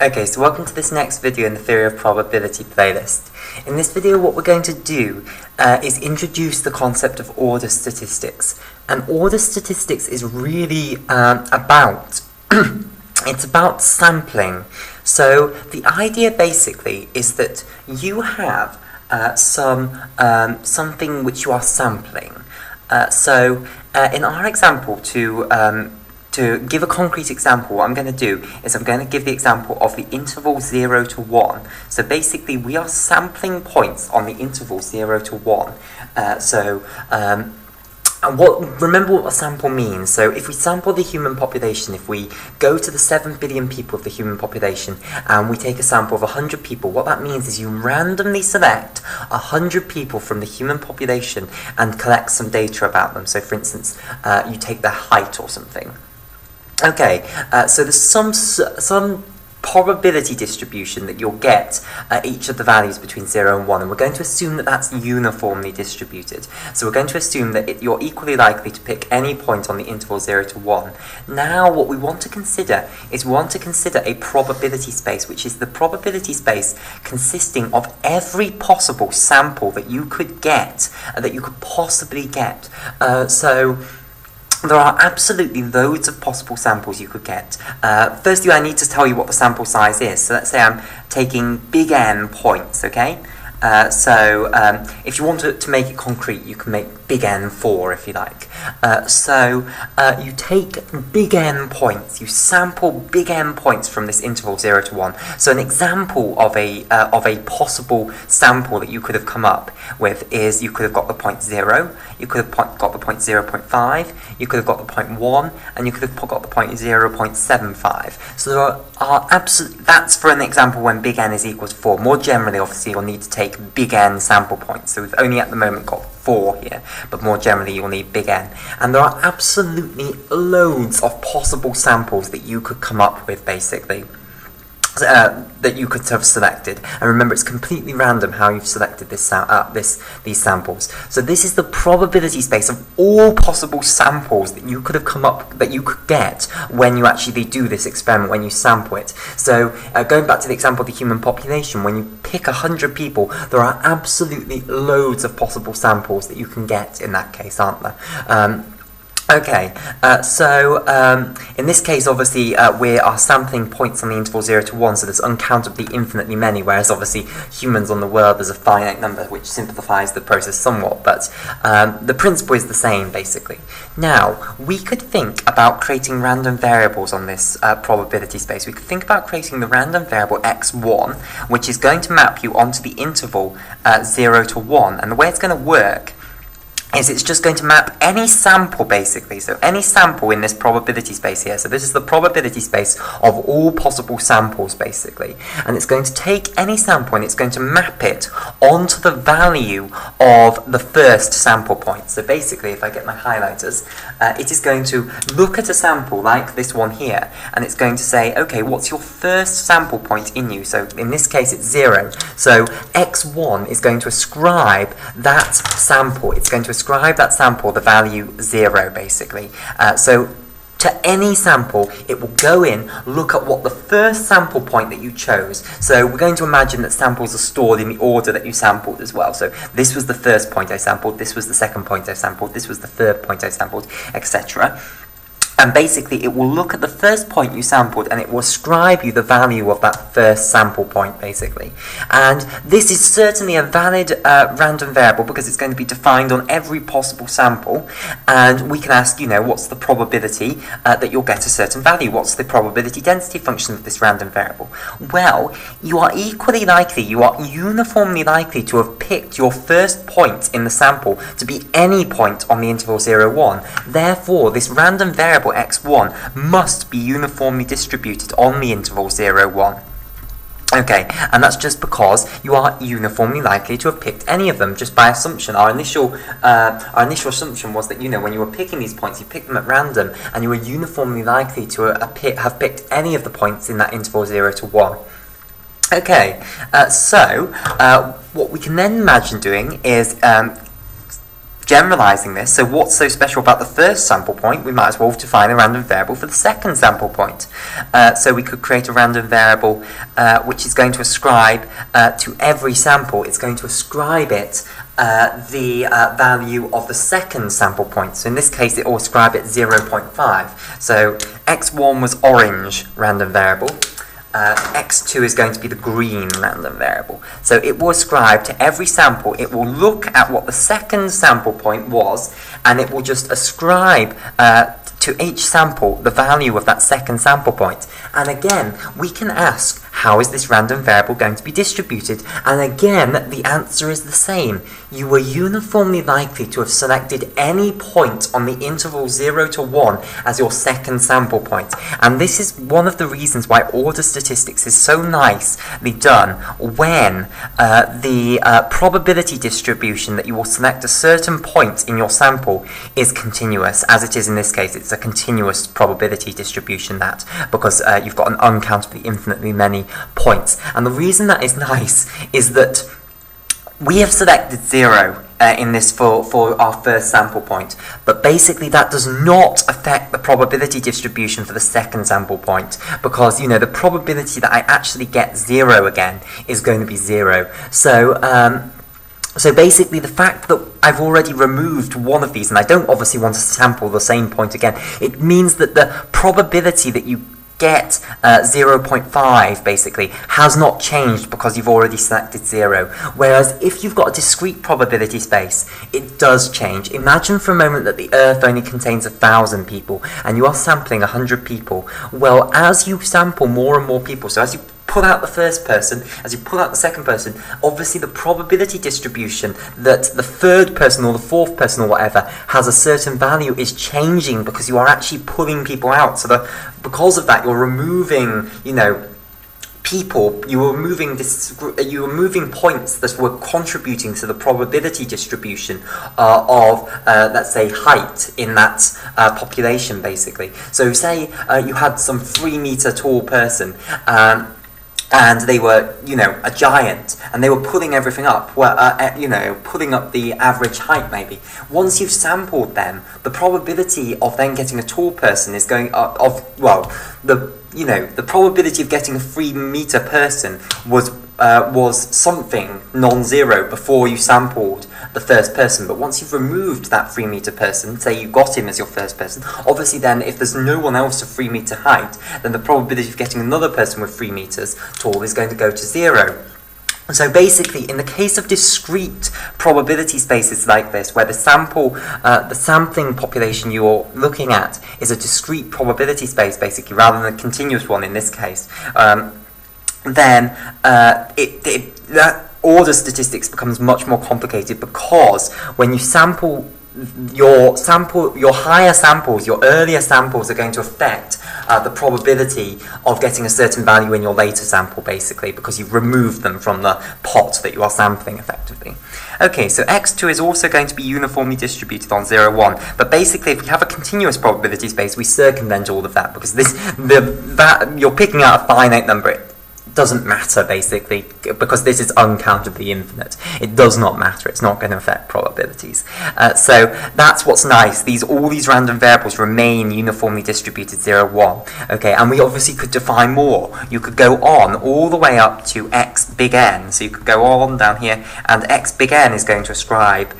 Okay, so welcome to this next video in the Theory of Probability playlist. In this video what we're going to do is introduce the concept of order statistics. And order statistics is really about, it's about sampling. So the idea basically is that you have something which you are sampling. In our example, to give a concrete example, what I'm going to do is I'm going to give the example of the interval 0 to 1. So basically we are sampling points on the interval 0 to 1. Remember what a sample means. So if we sample the human population, if we go to the 7 billion people of the human population and we take a sample of 100 people, what that means is you randomly select 100 people from the human population and collect some data about them. So for instance, you take their height or something. Okay, so there's some probability distribution that you'll get each of the values between 0 and 1, and we're going to assume that that's uniformly distributed. So we're going to assume that you're equally likely to pick any point on the interval 0 to 1. Now what we want to consider is a probability space, which is the probability space consisting of every possible sample that you could get, that you could possibly get. There are absolutely loads of possible samples you could get. Firstly, I need to tell you what the sample size is. So let's say I'm taking big N points, okay? If you want to make it concrete, you can make big N 4 if you like. You take big N points, you sample big N points from this interval 0 to 1. So an example of a possible sample that you could have come up with is you could have got the point 0, you could have got the point 0.5, you could have got the point 1, and you could have got the point 0.75. So there are that's for an example when big N is equal to 4. More generally, obviously, you'll need to take big N sample points. So we've only at the moment got 4 here, but more generally you'll need big N. And there are absolutely loads of possible samples that you could come up with, basically, that you could have selected. And remember, it's completely random how you've selected these samples. So this is the probability space of all possible samples that you could have come up, that you could get when you actually do this experiment, when you sample it. So going back to the example of the human population, when you pick 100 people, there are absolutely loads of possible samples that you can get in that case, aren't there? In this case, obviously, we are sampling points on the interval 0 to 1, so there's uncountably infinitely many, whereas obviously humans on the world, there's a finite number, which simplifies the process somewhat, but the principle is the same, basically. Now, we could think about creating random variables on this probability space. We could think about creating the random variable x1, which is going to map you onto the interval 0 to 1, and the way it's going to work is it's just going to map any sample, basically. So any sample in this probability space here. So this is the probability space of all possible samples, basically. And it's going to take any sample and it's going to map it onto the value of the first sample point. So basically, if I get my highlighters, it is going to look at a sample like this one here, and it's going to say, okay, what's your first sample point in you? So in this case, it's 0. So x1 is going to ascribe that sample. It's going to ascribe that sample the value 0, basically. So to any sample, it will go in, look at what the first sample point that you chose. So we're going to imagine that samples are stored in the order that you sampled as well. So this was the first point I sampled, this was the second point I sampled, this was the third point I sampled, etc. And basically, it will look at the first point you sampled and it will ascribe you the value of that first sample point, basically. And this is certainly a valid random variable because it's going to be defined on every possible sample. And we can ask, what's the probability that you'll get a certain value? What's the probability density function of this random variable? Well, you are equally likely, you are uniformly likely to have picked your first point in the sample to be any point on the interval 0, 1. Therefore, this random variable x1 must be uniformly distributed on the interval 0, 1. Okay, and that's just because you are uniformly likely to have picked any of them, just by assumption. Our initial assumption was that, when you were picking these points, you picked them at random, and you were uniformly likely to have picked any of the points in that interval 0 to 1. Okay, what we can then imagine doing is generalizing this, so what's so special about the first sample point? We might as well define a random variable for the second sample point. So we could create a random variable which is going to ascribe to every sample, it's going to ascribe it the value of the second sample point. So in this case it will ascribe it 0.5. So x1 was orange random variable. X2 is going to be the green random variable. So it will ascribe to every sample, it will look at what the second sample point was, and it will just ascribe to each sample the value of that second sample point. And again, we can ask, how is this random variable going to be distributed? And again, the answer is the same. You were uniformly likely to have selected any point on the interval 0 to 1 as your second sample point. And this is one of the reasons why order statistics is so nicely done when the probability distribution that you will select a certain point in your sample is continuous. As it is in this case, it's a continuous probability distribution, that because you've got an uncountably infinitely many points. And the reason that is nice is that we have selected 0 in this for our first sample point, but basically that does not affect the probability distribution for the second sample point, because you know the probability that I actually get 0 again is going to be 0. So basically the fact that I've already removed one of these, and I don't obviously want to sample the same point again, it means that the probability that you get 0.5 basically has not changed because you've already selected 0. Whereas if you've got a discrete probability space, it does change. Imagine for a moment that the Earth only contains 1,000 people and you are sampling 100 people. Well, as you sample more and more people, so as you pull out the first person, as you pull out the second person, obviously the probability distribution that the third person or the fourth person or whatever has a certain value is changing because you are actually pulling people out. So because of that, you're removing, people, you were moving points that were contributing to the probability distribution of, let's say, height in that population, basically. So say you had some 3-meter tall person, and they were, a giant, and they were pulling everything up, pulling up the average height maybe. Once you've sampled them, the probability of then getting a tall person is going up, the probability of getting a 3-meter person was something non-zero before you sampled the first person. But once you've removed that 3-meter person, say you got him as your first person, obviously then if there's no one else of 3-meter height, then the probability of getting another person with 3 meters tall is going to go to 0. So basically, in the case of discrete probability spaces like this, where the sampling population you're looking at is a discrete probability space, basically, rather than a continuous one in this case, then that order statistics becomes much more complicated, because when you sample your higher samples, your earlier samples are going to affect the probability of getting a certain value in your later sample, basically, because you've removed them from the pot that you are sampling effectively. Okay, so x2 is also going to be uniformly distributed on 0, 1, but basically if we have a continuous probability space, we circumvent all of that, because you're picking out a finite number. It doesn't matter, basically, because this is uncountably infinite. It does not matter. It's not going to affect probabilities. So that's what's nice. All these random variables remain uniformly distributed 0, 1. Okay, and we obviously could define more. You could go on all the way up to x big N. So you could go on down here, and x big N is going to ascribe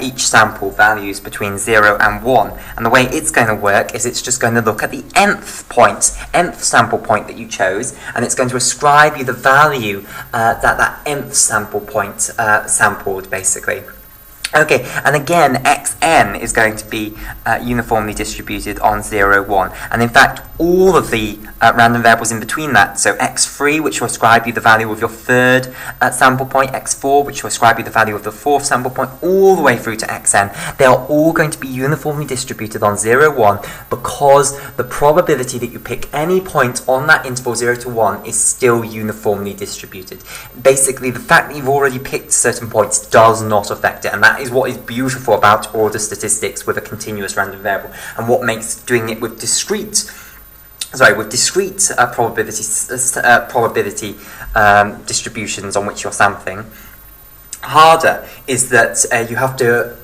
each sample values between 0 and 1. And the way it's going to work is it's just going to look at the nth sample point that you chose, and it's going to ascribe you the value that nth sample point sampled, basically. Okay, and again, xn is going to be uniformly distributed on 0, 1. And in fact, all of the random variables in between that, so x3, which will ascribe you the value of your third sample point, x4, which will ascribe you the value of the fourth sample point, all the way through to xn, they are all going to be uniformly distributed on 0, 1, because the probability that you pick any point on that interval 0 to 1 is still uniformly distributed. Basically, the fact that you've already picked certain points does not affect it, and that is what is beautiful about order statistics with a continuous random variable, and what makes doing it with discrete probability distributions on which you're sampling harder is that you have to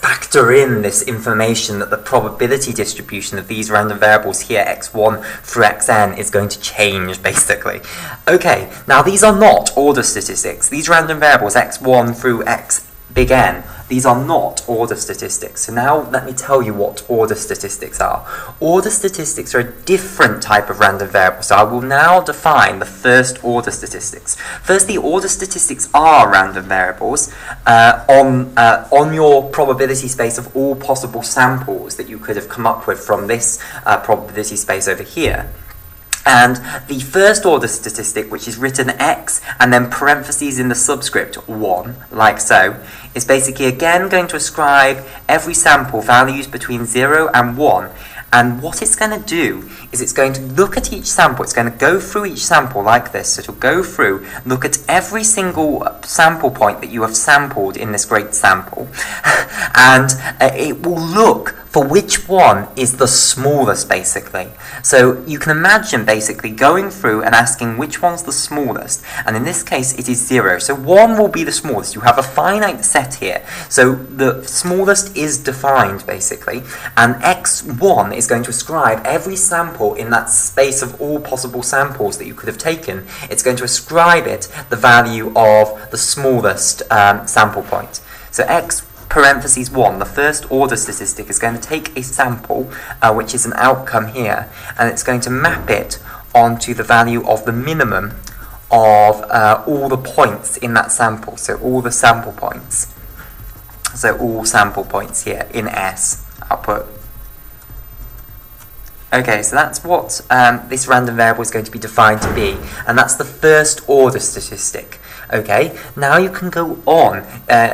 factor in this information that the probability distribution of these random variables here, x1 through xn, is going to change, basically. Okay, now these are not order statistics. These random variables, x1 through x big N, these are not order statistics. So now let me tell you what order statistics are. Order statistics are a different type of random variable. So I will now define the first order statistics. Firstly, order statistics are random variables on your probability space of all possible samples that you could have come up with from this probability space over here. And the first order statistic, which is written x and then parentheses in the subscript 1, like so, is basically again going to ascribe every sample values between 0 and 1. And what it's going to do is it's going to look at each sample. It's going to go through each sample like this. So it'll go through, look at every single sample point that you have sampled in this great sample. And it will look for which one is the smallest, basically. So you can imagine basically going through and asking which one's the smallest. And in this case, it is 0. So 1 will be the smallest. You have a finite set here. So the smallest is defined, basically. And x1 is going to ascribe every sample in that space of all possible samples that you could have taken. It's going to ascribe it the value of the smallest sample point. So x parentheses 1, the first order statistic, is going to take a sample, which is an outcome here, and it's going to map it onto the value of the minimum of all the points in that sample. So all the sample points. So all sample points here in S, I'll put. Okay, so that's what this random variable is going to be defined to be, and that's the first order statistic. Okay, now you can go on.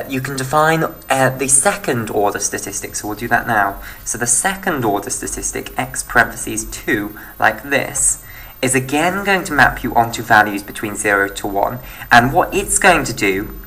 You can define the second order statistic, so we'll do that now. So the second order statistic, x parentheses 2, like this, is again going to map you onto values between 0 to 1, and what it's going to do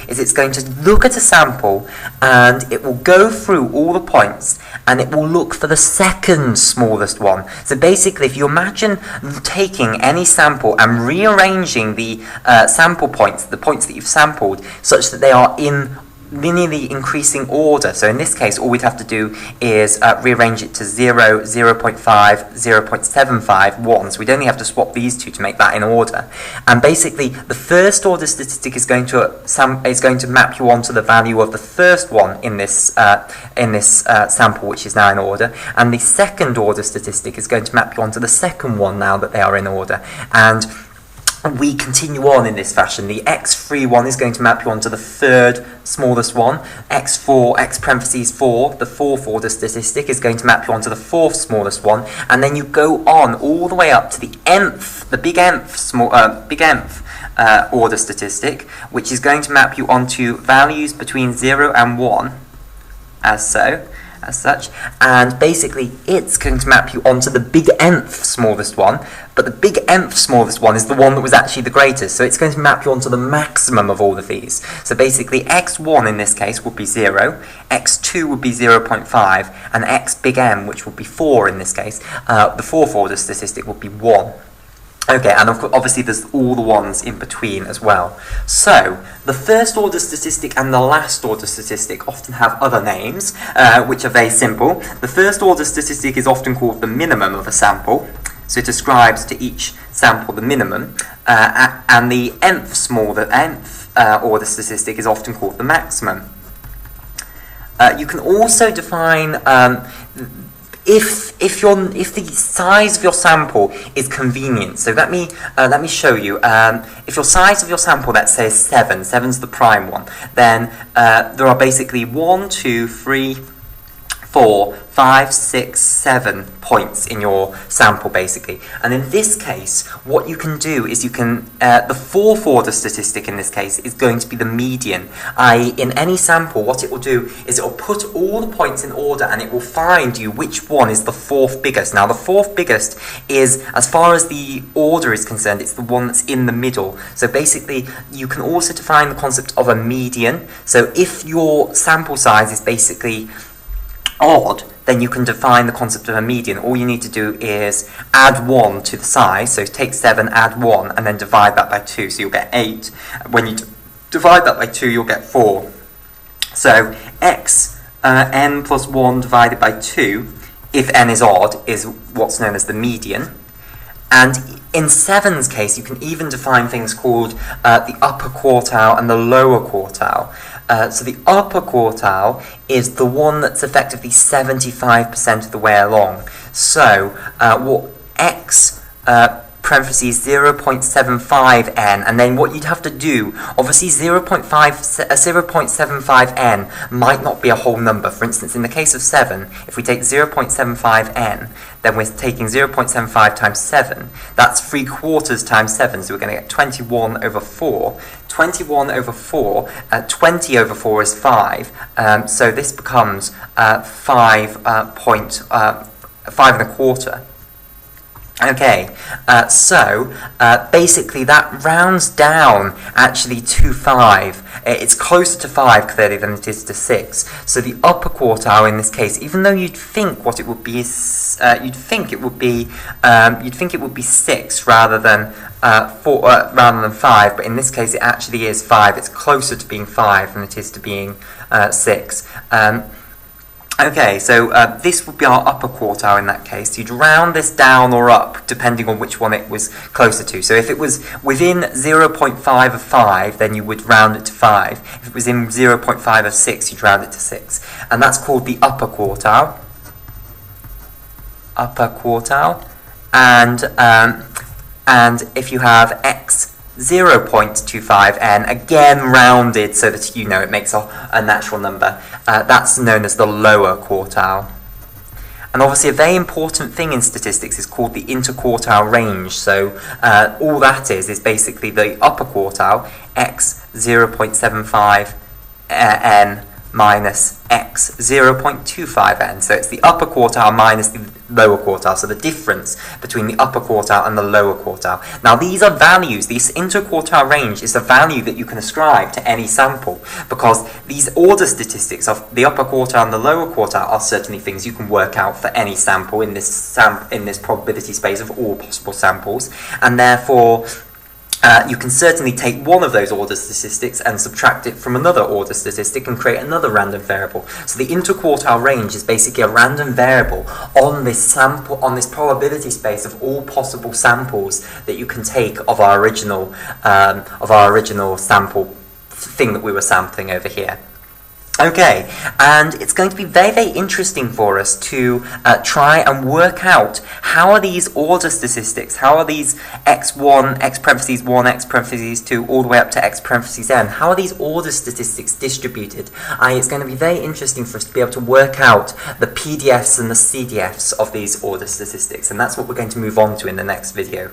is it's going to look at a sample and it will go through all the points and it will look for the second smallest one. So basically, if you imagine taking any sample and rearranging the sample points, the points that you've sampled, such that they are in linearly increasing order. So in this case, all we'd have to do is rearrange it to 0, 0.5, 0.75, 1. So we'd only have to swap these two to make that in order. And basically, the first order statistic is going to map you onto the value of the first one in this sample, which is now in order. And the second order statistic is going to map you onto the second one now that they are in order. And we continue on in this fashion. The x3 one is going to map you onto the third smallest one. x4, x parentheses 4, the fourth order statistic, is going to map you onto the fourth smallest one. And then you go on all the way up to the nth, the big nth order statistic, which is going to map you onto values between 0 and 1, as such, and basically it's going to map you onto the big nth smallest one, but the big nth smallest one is the one that was actually the greatest, so it's going to map you onto the maximum of all of these. So basically x1 in this case would be 0, x2 would be 0.5, and x big M, which would be 4 in this case, the fourth order statistic would be 1. Okay, and obviously there's all the ones in between as well. So, the first order statistic and the last order statistic often have other names, which are very simple. The first order statistic is often called the minimum of a sample, so it ascribes to each sample the minimum, and the nth order statistic is often called the maximum. You can also define if the size of your sample is convenient. So let me show you. If your size of your sample, let's say, is 7, 7's the prime one, then there are basically 1, 2, 3, 4, 5, 6, 7 points in your sample, basically. And in this case, what you can do is you can, the fourth order statistic in this case is going to be the median. In any sample, what it will do is it will put all the points in order and it will find you which one is the fourth biggest. Now, the fourth biggest is, as far as the order is concerned, it's the one that's in the middle. So basically, you can also define the concept of a median. So if your sample size is basically odd, then you can define the concept of a median. All you need to do is add 1 to the size, so take 7, add 1, and then divide that by 2, so you'll get 8. When you divide that by 2, you'll get 4. So x n plus 1 divided by 2, if n is odd, is what's known as the median. And in 7's case, you can even define things called the upper quartile and the lower quartile. So the upper quartile is the one that's effectively 75% of the way along. So what x parentheses 0.75n, and then what you'd have to do, obviously 0.75n might not be a whole number. For instance, in the case of 7, if we take 0.75n, then we're taking 0.75 times 7. That's 3/4 times 7, so we're going to get 21 over 4. 21 over 4, 20 over 4 is 5, so this becomes 5 1/4. Okay, so basically that rounds down actually to 5. It's closer to 5 clearly than it is to 6. So the upper quartile in this case, even though you'd think what it would be is you'd think it would be 6 rather than 5, but in this case it actually is 5. It's closer to being 5 than it is to being 6. Okay, so this would be our upper quartile in that case. You'd round this down or up, depending on which one it was closer to. So if it was within 0.5 of 5, then you would round it to 5. If it was in 0.5 of 6, you'd round it to 6. And that's called the upper quartile. Upper quartile. And if you have x 0.25n, again rounded so that you know it makes a natural number, that's known as the lower quartile. And obviously a very important thing in statistics is called the interquartile range. So all that is basically the upper quartile, x 0.75n minus x 0.25n. So it's the upper quartile minus the lower quartile, so the difference between the upper quartile and the lower quartile. Now these are values. This interquartile range is a value that you can ascribe to any sample, because these order statistics of the upper quartile and the lower quartile are certainly things you can work out for any sample in this probability space of all possible samples, and therefore you can certainly take one of those order statistics and subtract it from another order statistic and create another random variable. So the interquartile range is basically a random variable on this sample, on this probability space of all possible samples that you can take of our original sample thing that we were sampling over here. Okay, and it's going to be very, very interesting for us to try and work out how are these order statistics, how are these x1, x parentheses 1, x parentheses 2, all the way up to x parentheses n, how are these order statistics distributed? It's going to be very interesting for us to be able to work out the PDFs and the CDFs of these order statistics, and that's what we're going to move on to in the next video.